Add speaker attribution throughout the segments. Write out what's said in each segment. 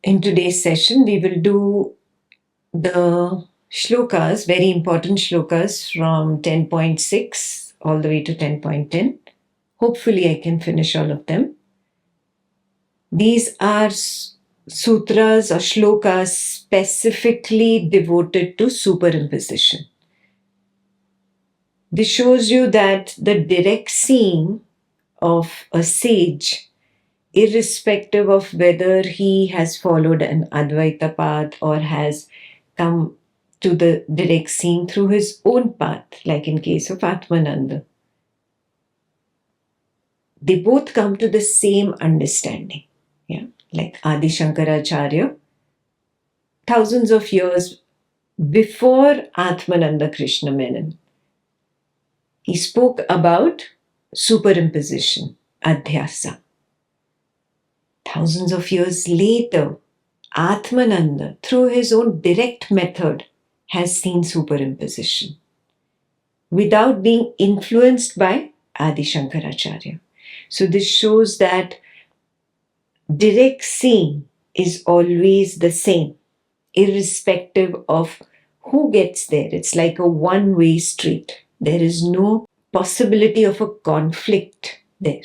Speaker 1: In today's session, we will do the shlokas, very important shlokas from 10.6 all the way to 10.10. Hopefully, I can finish all of them. These are sutras or shlokas specifically devoted to superimposition. This shows you that the direct seeing of a sage, irrespective of whether he has followed an Advaita path or has come to the direct seeing through his own path, like in case of Atmananda, they both come to the same understanding. Yeah, like Adi Shankaracharya, thousands of years before Atmananda Krishna Menon, he spoke about superimposition, adhyasa. Thousands of years later, Atmananda, through his own direct method, has seen superimposition without being influenced by Adi Shankaracharya. So this shows that direct seeing is always the same, irrespective of who gets there. It's like a one-way street. There is no possibility of a conflict there.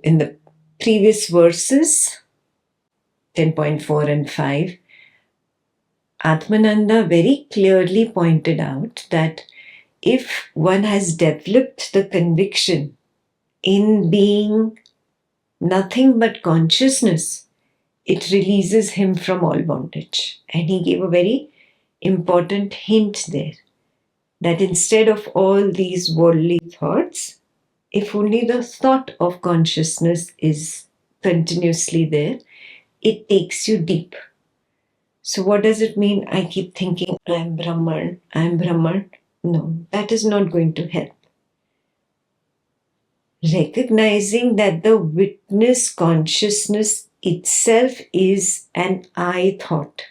Speaker 1: In the previous verses, 10.4 and 5, Atmananda very clearly pointed out that if one has developed the conviction in being nothing but consciousness, it releases him from all bondage. And he gave a very important hint there that instead of all these worldly thoughts, if only the thought of consciousness is continuously there, it takes you deep. So what does it mean? I keep thinking, I'm Brahman, I'm Brahman. No, that is not going to help. Recognizing that the witness consciousness itself is an I thought.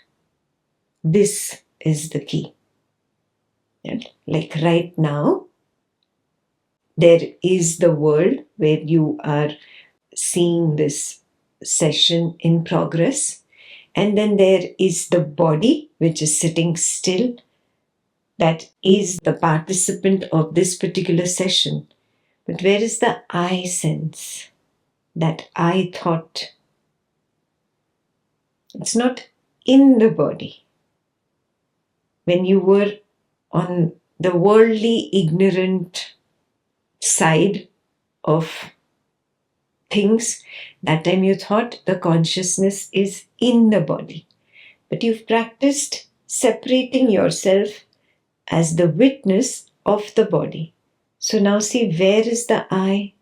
Speaker 1: This is the key. Like right now, there is the world where you are seeing this session in progress. And then there is the body, which is sitting still, that is the participant of this particular session. But where is the I sense? That I thought? It's not in the body. When you were on the worldly, ignorant side of things, that time you thought the consciousness is in the body. But you've practiced separating yourself as the witness of the body. So now see, where is the I?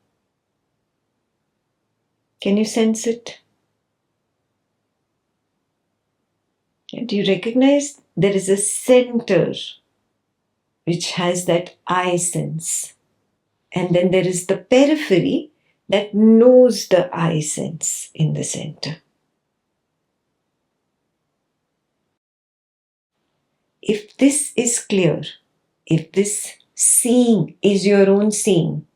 Speaker 1: Can you sense it? Do you recognize there is a center which has that I sense? And then there is the periphery that knows the I sense in the center. If this is clear, if this seeing is your own seeing,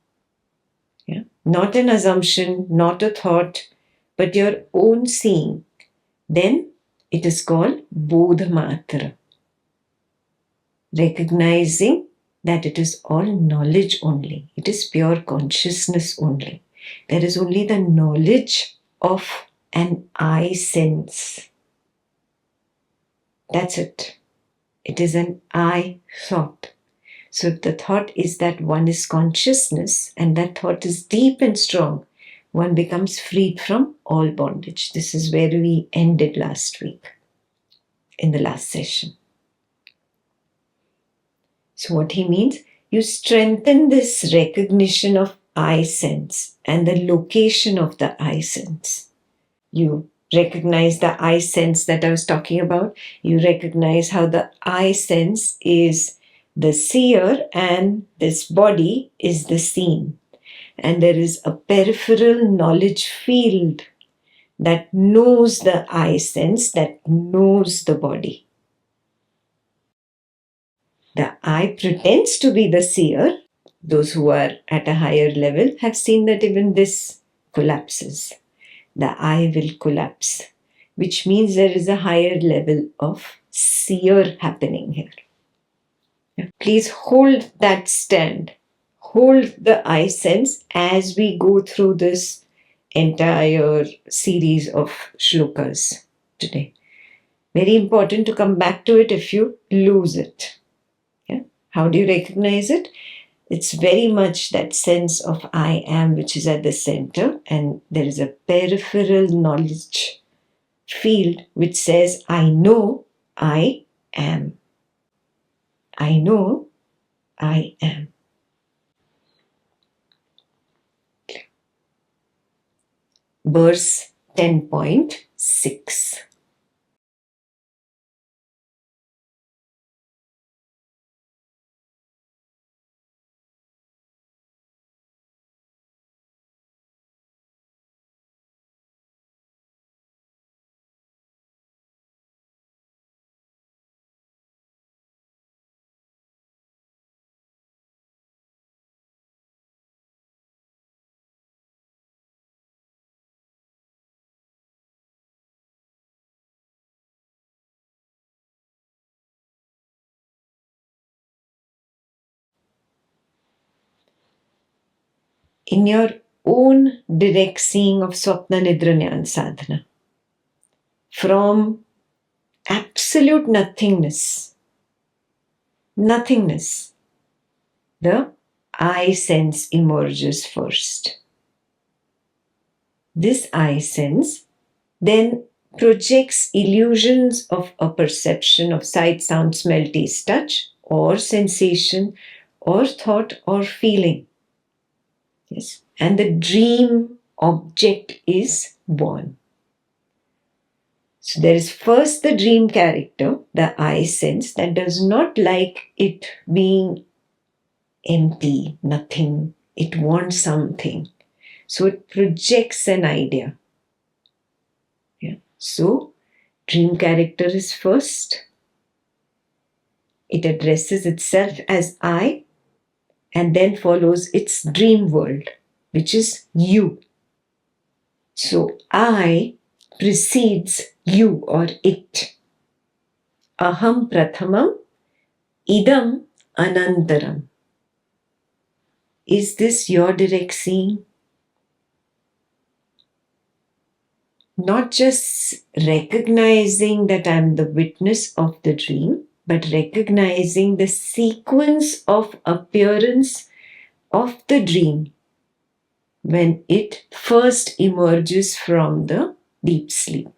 Speaker 1: not an assumption, not a thought, but your own seeing, then it is called Bodhamatra. Recognizing that it is all knowledge only. It is pure consciousness only. There is only the knowledge of an I sense. That's it. It is an I thought. So if the thought is that one is consciousness and that thought is deep and strong, one becomes freed from all bondage. This is where we ended last week in the last session. So what he means, you strengthen this recognition of I sense and the location of the I sense. You recognize the I sense that I was talking about. You recognize how the I sense is the seer and this body is the seen. And there is a peripheral knowledge field that knows the I sense, that knows the body. The I pretends to be the seer. Those who are at a higher level have seen that even this collapses. the I will collapse, which means there is a higher level of seer happening here. Please hold that stand. Hold the I sense as we go through this entire series of shlokas today. Very important to come back to it if you lose it. Yeah? How do you recognize it? It's very much that sense of I am which is at the center, and there is a peripheral knowledge field which says, I know I am. I know I am. Verse 10.6. In your own direct seeing of Swapna Nidra Jnana Sadhana, from absolute nothingness, the I sense emerges first. This I sense then projects illusions of a perception of sight, sound, smell, taste, touch, or sensation, or thought, or feeling. Yes. And the dream object is born. So there is first the dream character, the I sense, that does not like it being empty, nothing. It wants something. So it projects an idea. Yeah. So dream character is first. It addresses itself as I and then follows its dream world, which is you. So I precedes you or it. Aham prathamam, idam anantaram. Is this your direct seeing? Not just recognizing that I'm the witness of the dream, but recognizing the sequence of appearance of the dream when it first emerges from the deep sleep.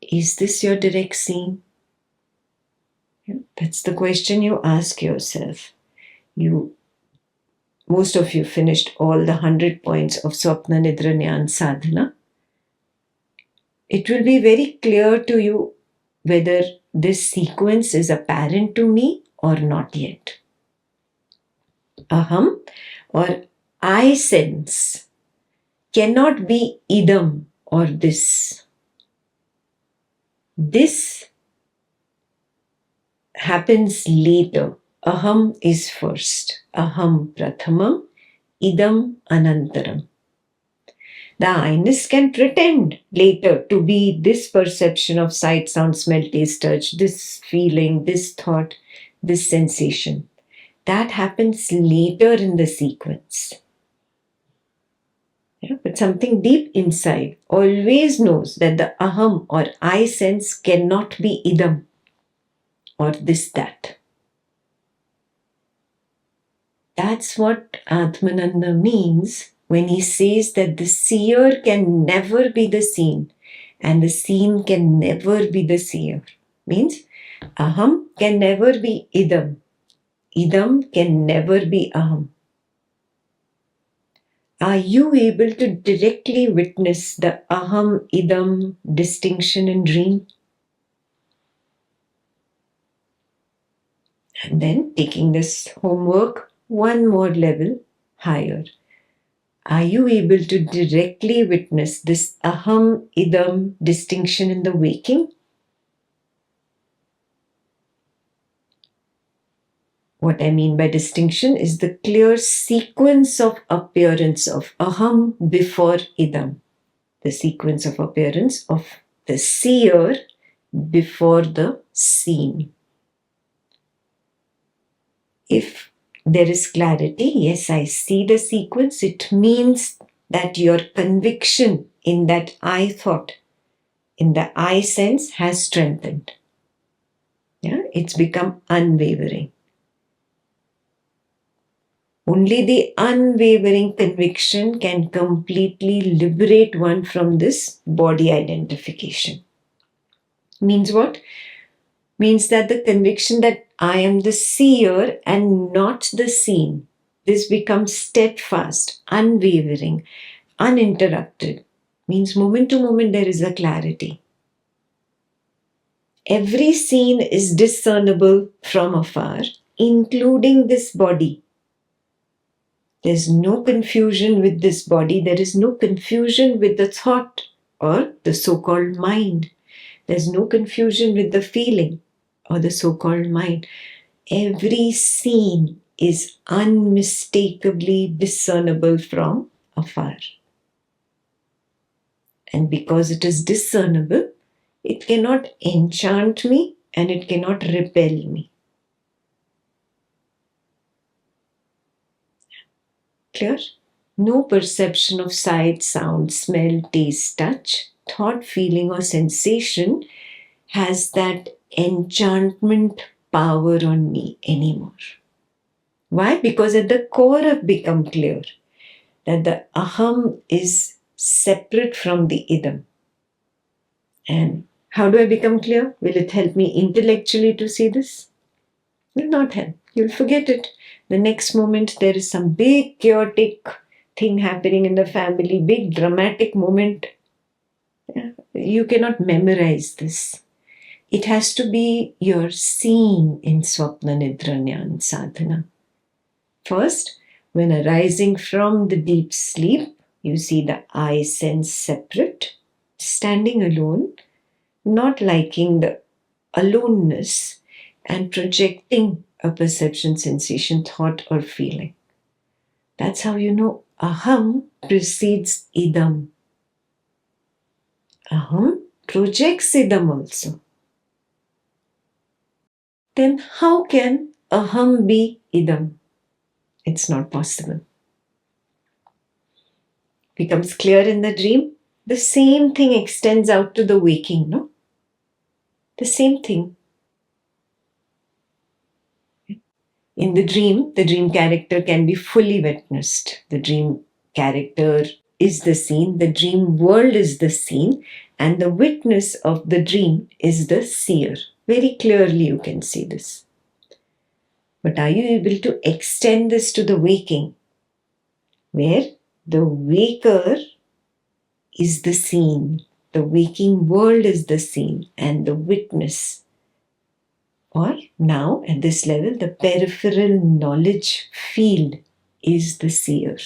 Speaker 1: Is this your direct seeing? That's the question you ask yourself. Most of you finished all the 100 points of Swapna Nidra Jnana Sadhana. It will be very clear to you whether this sequence is apparent to me or not yet. Aham or I sense cannot be idam or this. This happens later. Aham is first. Aham prathamam, idam anantaram. The I-ness can pretend later to be this perception of sight, sound, smell, taste, touch, this feeling, this thought, this sensation. That happens later in the sequence. Yeah, but something deep inside always knows that the aham or I sense cannot be idam or this, that. That's what Atmananda means when he says that the seer can never be the seen and the seen can never be the seer. Means aham can never be idam. Idam can never be aham. Are you able to directly witness the aham idam distinction in dream? And then taking this homework one more level higher. Are you able to directly witness this aham idam distinction in the waking? What I mean by distinction is the clear sequence of appearance of aham before idam. The sequence of appearance of the seer before the seen. If there is clarity, yes, I see the sequence, it means that your conviction in that I thought, in the I sense, has strengthened. Yeah, it's become unwavering. Only the unwavering conviction can completely liberate one from this body identification. Means what? Means that the conviction that I am the seer and not the seen. This becomes steadfast, unwavering, uninterrupted. Means moment to moment there is a clarity. Every scene is discernible from afar, including this body. There's no confusion with this body. There is no confusion with the thought or the so-called mind. There's no confusion with the feeling or the so-called mind. Every scene is unmistakably discernible from afar. And because it is discernible, it cannot enchant me and it cannot repel me. Clear? No perception of sight, sound, smell, taste, touch, thought, feeling, or sensation has that enchantment power on me anymore. Why? Because at the core I've become clear that the aham is separate from the idam. And how do I become clear? Will it help me intellectually to see this? Will not help. You'll forget it. The next moment there is some big chaotic thing happening in the family, big dramatic moment. You cannot memorize this. It has to be your seeing in Swapna Nidra Jnana Sadhana. First, when arising from the deep sleep, you see the I sense separate, standing alone, not liking the aloneness and projecting a perception, sensation, thought, or feeling. That's how you know aham precedes idam. Aham projects idam also. Then how can aham be idam? It's not possible. Becomes clear in the dream. The same thing extends out to the waking, no? The same thing. In the dream character can be fully witnessed. The dream character is the scene, the dream world is the scene, and the witness of the dream is the seer. Very clearly you can see this. But are you able to extend this to the waking, where the waker is the scene, the waking world is the scene, and the witness, or now at this level, the peripheral knowledge field is the seer.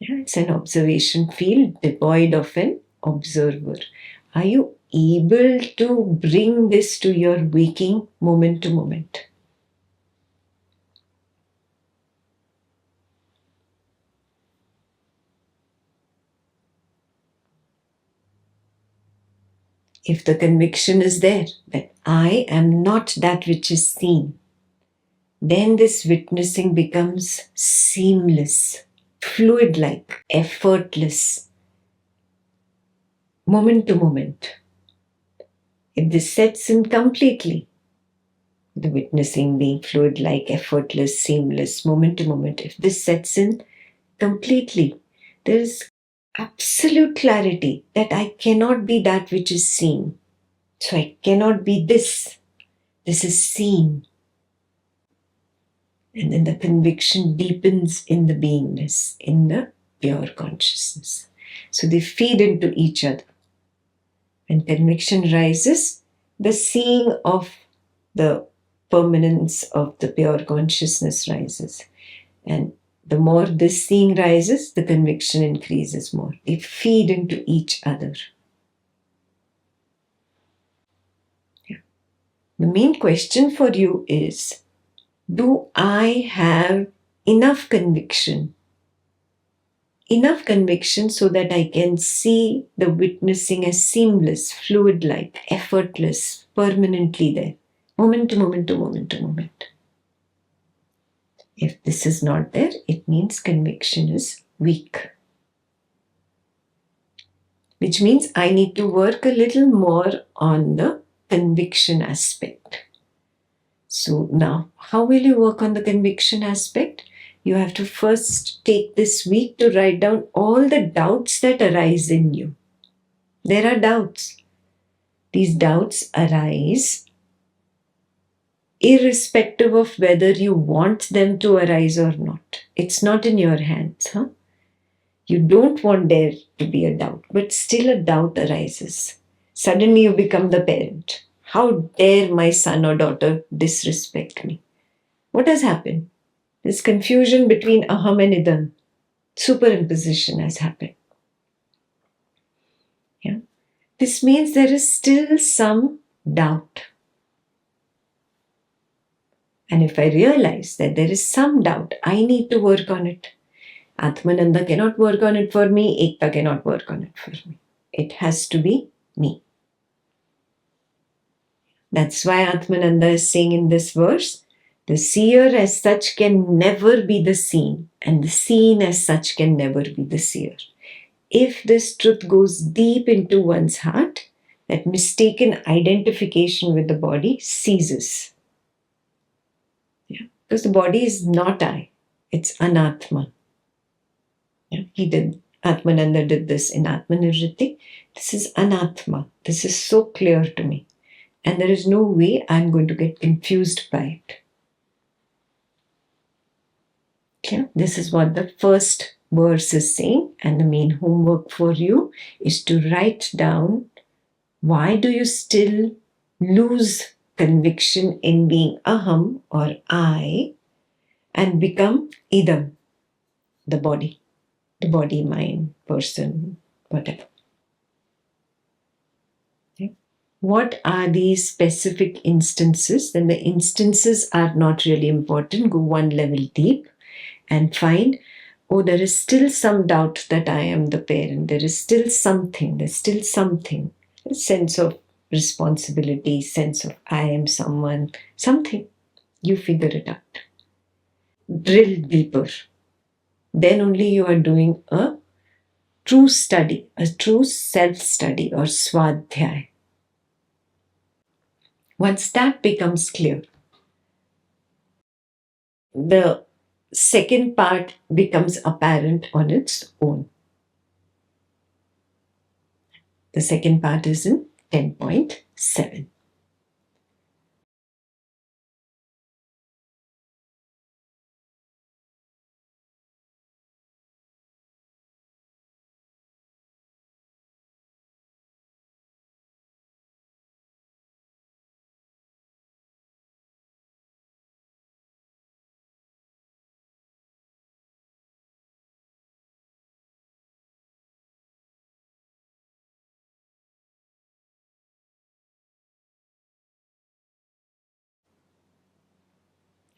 Speaker 1: Yeah, it's an observation field devoid of an observer. Are you able to bring this to your waking moment to moment? If the conviction is there that I am not that which is seen, then this witnessing becomes seamless, fluid-like, effortless, moment to moment. If this sets in completely, the witnessing being fluid-like, effortless, seamless, moment to moment, if this sets in completely, there is absolute clarity that I cannot be that which is seen. So I cannot be this. This is seen. And then the conviction deepens in the beingness, in the pure consciousness. So they feed into each other. When conviction rises, the seeing of the permanence of the pure consciousness rises. And the more this seeing rises, the conviction increases more. They feed into each other. Yeah. The main question for you is, do I have enough conviction? Enough conviction so that I can see the witnessing as seamless, fluid-like, effortless, permanently there, moment to moment to moment to moment. If this is not there, it means conviction is weak. Which means I need to work a little more on the conviction aspect. So now, how will you work on the conviction aspect? You have to first take this week to write down all the doubts that arise in you. There are doubts. These doubts arise irrespective of whether you want them to arise or not. It's not in your hands. You don't want there to be a doubt, but still a doubt arises. Suddenly you become the parent. How dare my son or daughter disrespect me? What has happened? This confusion between aham and idam. Superimposition has happened. Yeah? This means there is still some doubt. And if I realize that there is some doubt, I need to work on it. Atmananda cannot work on it for me. Ekta cannot work on it for me. It has to be me. That's why Atmananda is saying in this verse, the seer as such can never be the seen, and the seen as such can never be the seer. If this truth goes deep into one's heart, that mistaken identification with the body ceases. Yeah. Because the body is not I, it's anatma. Yeah. Atmananda did this in Atmanivritti. This is anatma. This is so clear to me. And there is no way I'm going to get confused by it. Okay? This is what the first verse is saying. And the main homework for you is to write down, why do you still lose conviction in being aham or I and become idam, the body, mind, person, whatever. What are these specific instances? Then the instances are not really important. Go one level deep and find, oh, there is still some doubt that I am the parent. There is still something. There's still something. A sense of responsibility, sense of I am someone, something. You figure it out. Drill deeper. Then only you are doing a true study, a true self-study or swadhyay. Once that becomes clear, the second part becomes apparent on its own. The second part is in 10.7.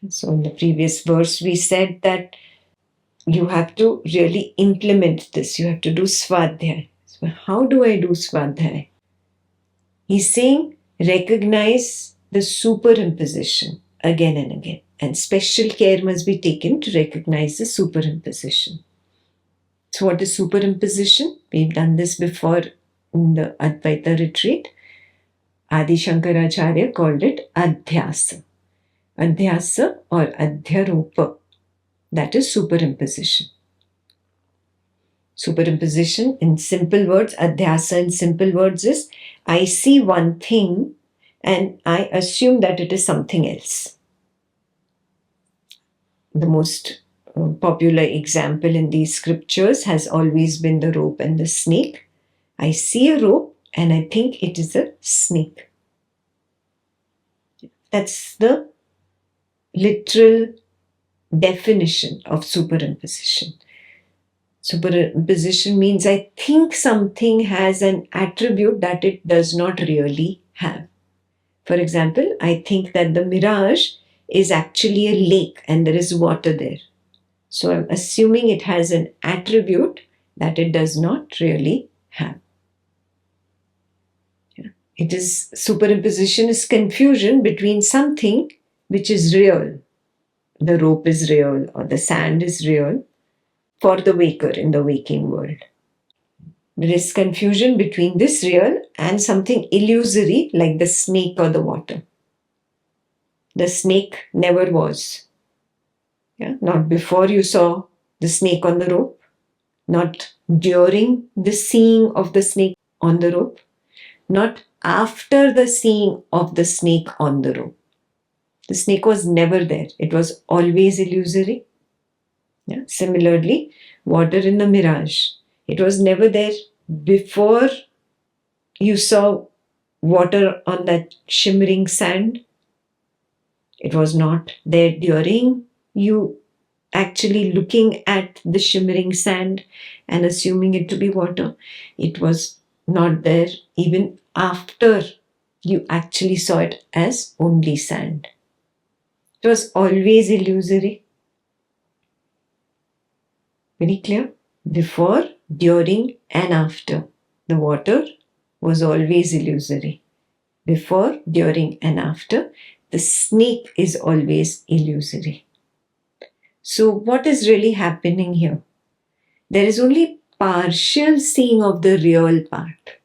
Speaker 1: So in the previous verse, we said that you have to really implement this. You have to do swadhyay. So how do I do swadhyay? He's saying recognize the superimposition again and again. And special care must be taken to recognize the superimposition. So what is superimposition? We've done this before in the Advaita retreat. Adi Shankaracharya called it Adhyasa. Adhyasa or Adhyaropa. That is superimposition. Superimposition in simple words, Adhyasa in simple words is, I see one thing and I assume that it is something else. The most popular example in these scriptures has always been the rope and the snake. I see a rope and I think it is a snake. That's the literal definition of superimposition. Superimposition means I think something has an attribute that it does not really have. For example, I think that the mirage is actually a lake and there is water there. So I'm assuming it has an attribute that it does not really have. It is superimposition is confusion between something which is real. The rope is real or the sand is real for the waker in the waking world. There is confusion between this real and something illusory like the snake or the water. The snake never was. Not before you saw the snake on the rope, not during the seeing of the snake on the rope, not after the seeing of the snake on the rope. The snake was never there. It was always illusory. Similarly, water in the mirage. It was never there before you saw water on that shimmering sand. It was not there during you actually looking at the shimmering sand and assuming it to be water. It was not there even after you actually saw it as only sand. It was always illusory. Very clear? Before, during, and after. The water was always illusory. Before, during, and after. The snake is always illusory. So, what is really happening here? There is only partial seeing of the real part.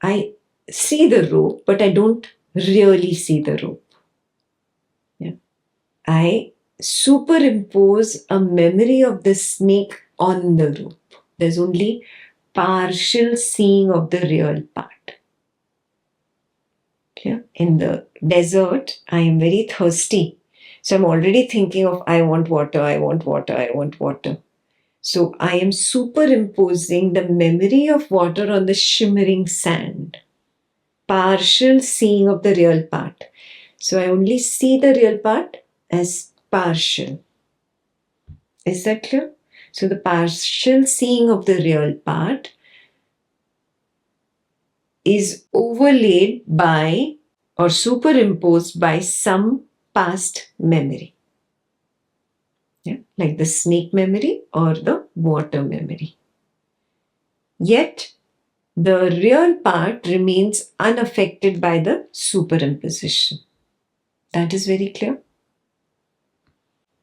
Speaker 1: I see the rope, but I don't really see the rope. I superimpose a memory of the snake on the rope. There's only partial seeing of the real part. In the desert, I am very thirsty. So I'm already thinking of I want water, I want water, I want water. So I am superimposing the memory of water on the shimmering sand. Partial seeing of the real part. So I only see the real part as partial. Is that clear? So the partial seeing of the real part is overlaid by or superimposed by some past memory. Like the snake memory or the water memory. Yet the real part remains unaffected by the superimposition. That is very clear.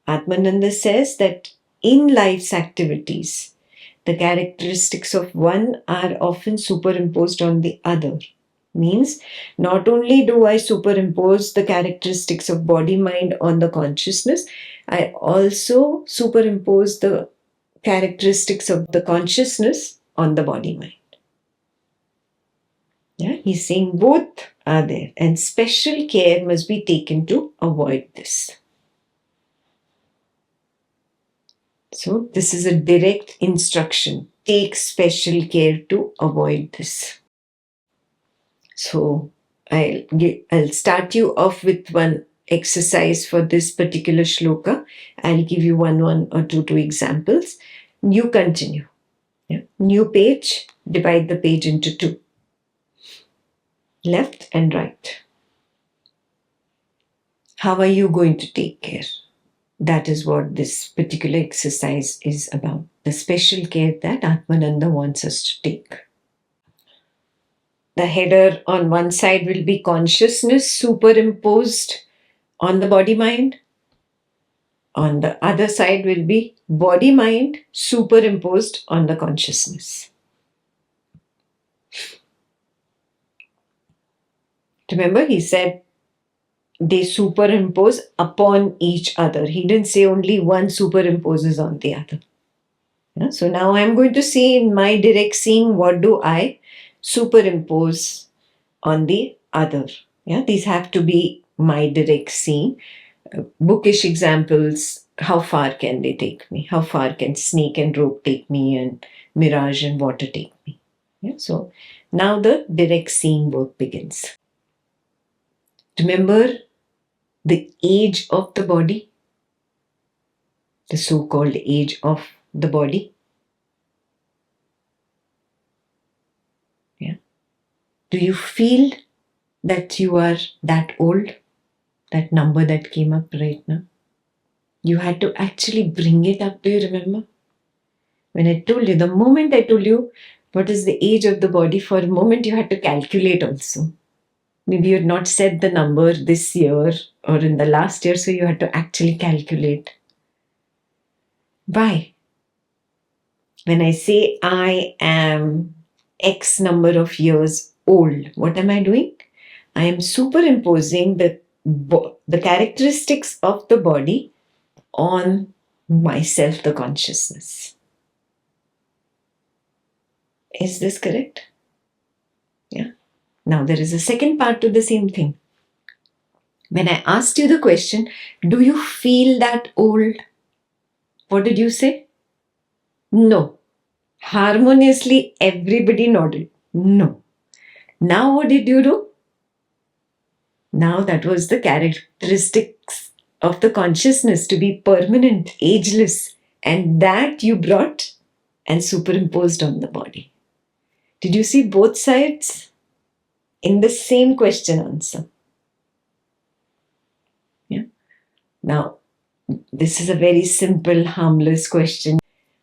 Speaker 1: Atmananda says that in life's activities, the characteristics of one are often superimposed on the other. Means not only do I superimpose the characteristics of body mind on the consciousness, I also superimpose the characteristics of the consciousness on the body mind. He's saying both are there and special care must be taken to avoid this. So this is a direct instruction. Take special care to avoid this. So I'll start you off with one exercise for this particular shloka. I'll give you one or two examples. You continue. New page, divide the page into two. Left and right. How are you going to take care? That is what this particular exercise is about. The special care that Atmananda wants us to take. The header on one side will be consciousness superimposed on the body mind. On the other side will be body mind superimposed on the consciousness. Remember, he said they superimpose upon each other. He didn't say only one superimposes on the other. So now I'm going to see in my direct seeing what do I superimpose on the other. These have to be my direct seeing. Bookish examples, how far can they take me? How far can snake and rope take me and mirage and water take me? So now the direct seeing work begins. Remember the age of the body, the so-called age of the body. Do you feel that you are that old? That number that came up right now? You had to actually bring it up. Do you remember? When I told you, the moment I told you what is the age of the body, for a moment you had to calculate also. Maybe you had not said the number this year or in the last year, so you had to actually calculate. Why? When I say I am X number of years old, what am I doing? I am superimposing the characteristics of the body on myself, the consciousness. Is this correct? Yeah. Now, there is a second part to the same thing. When I asked you the question, do you feel that old? What did you say? No. Harmoniously, everybody nodded. No. Now, what did you do? Now, that was the characteristics of the consciousness to be permanent, ageless, and that you brought and superimposed on the body. Did you see both sides in the same question answer? Yeah. Now, this is a very simple, harmless question.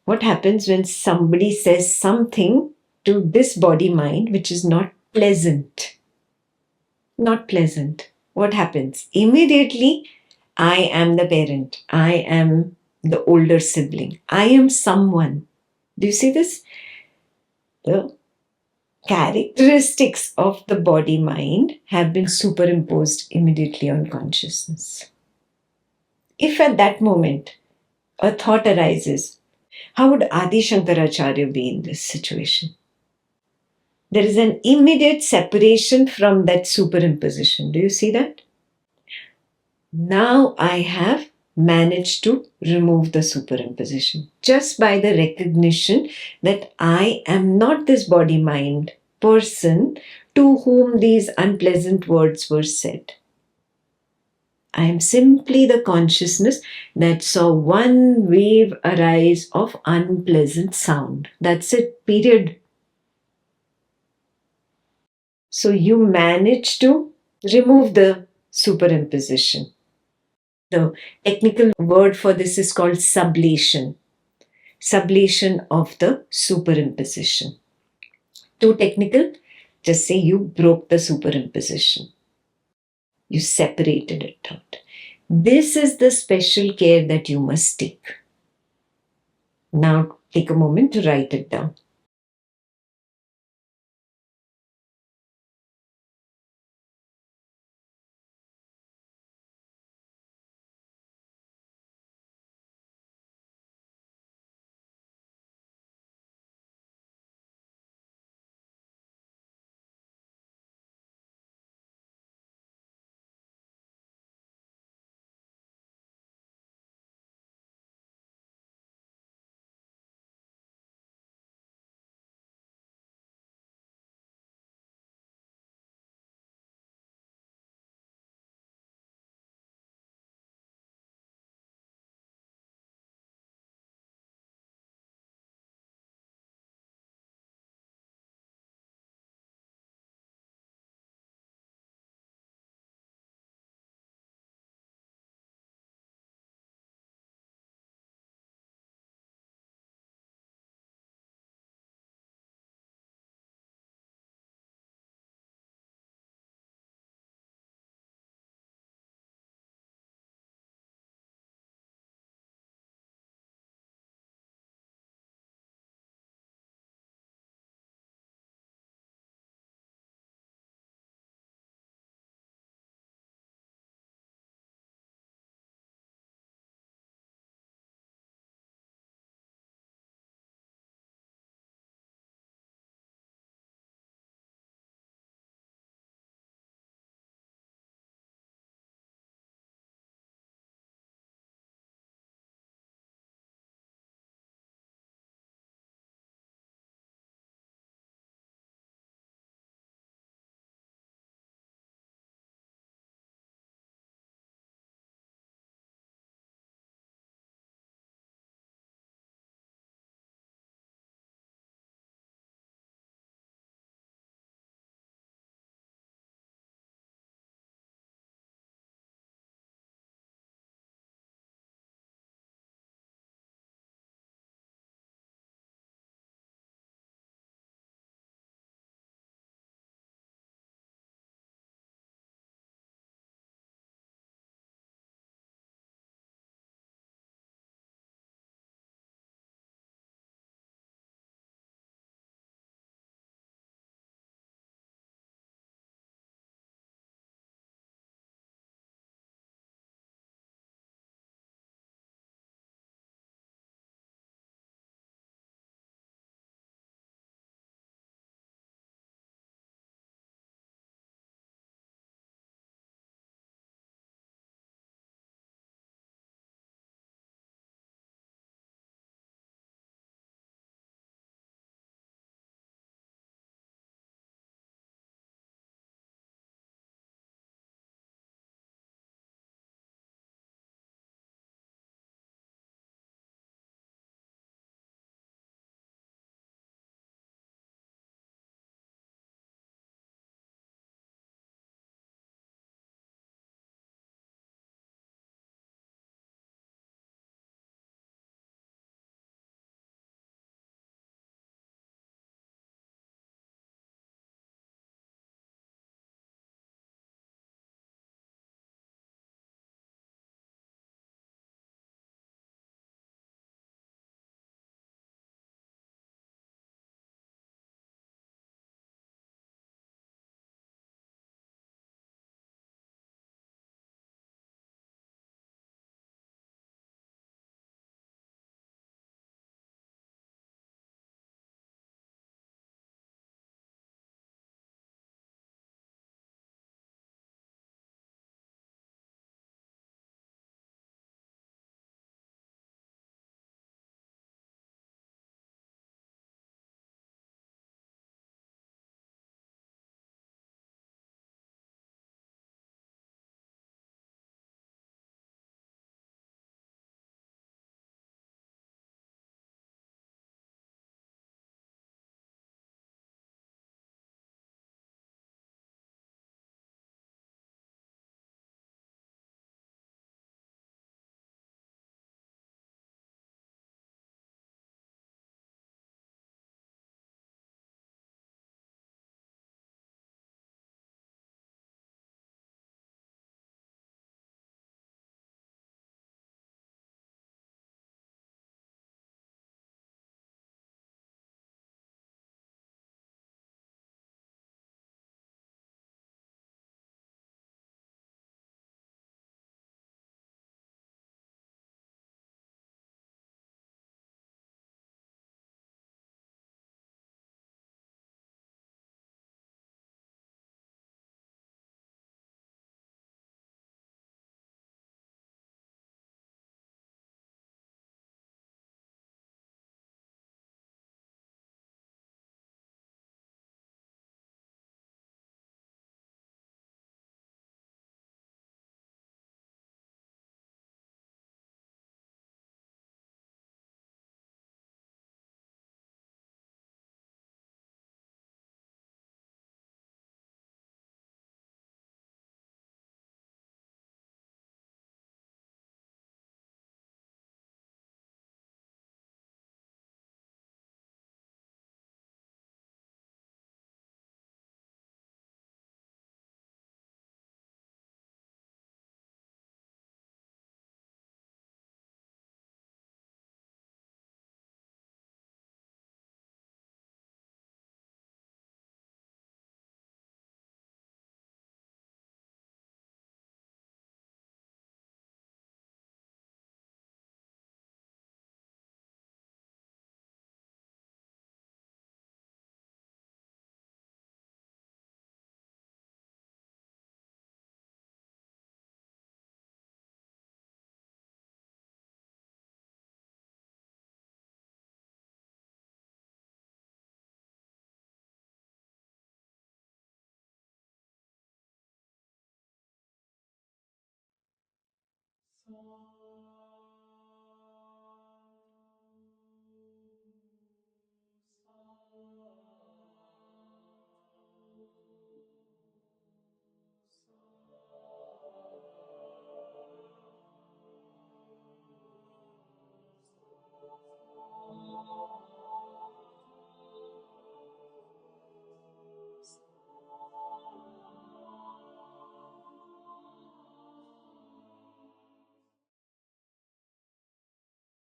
Speaker 1: What happens when somebody says something to this body mind which is not pleasant? Not pleasant. What happens? Immediately, I am the parent. I am the older sibling. I am someone. Do you see this? The characteristics of the body mind have been superimposed immediately on consciousness. If at that moment a thought arises, how would Adi Shankaracharya be in this situation? There is an immediate separation from that superimposition. Do you see that? Now I have managed to remove the superimposition just by the recognition that I am not this body mind person to whom these unpleasant words were said. I am simply the consciousness that saw one wave arise of unpleasant sound. That's it, period. So you manage to remove the superimposition. The technical word for this is called sublation. Sublation of the superimposition. Too technical? Just say you broke the superimposition. You separated it out. This is the special care that you must take. Now take a moment to write it down.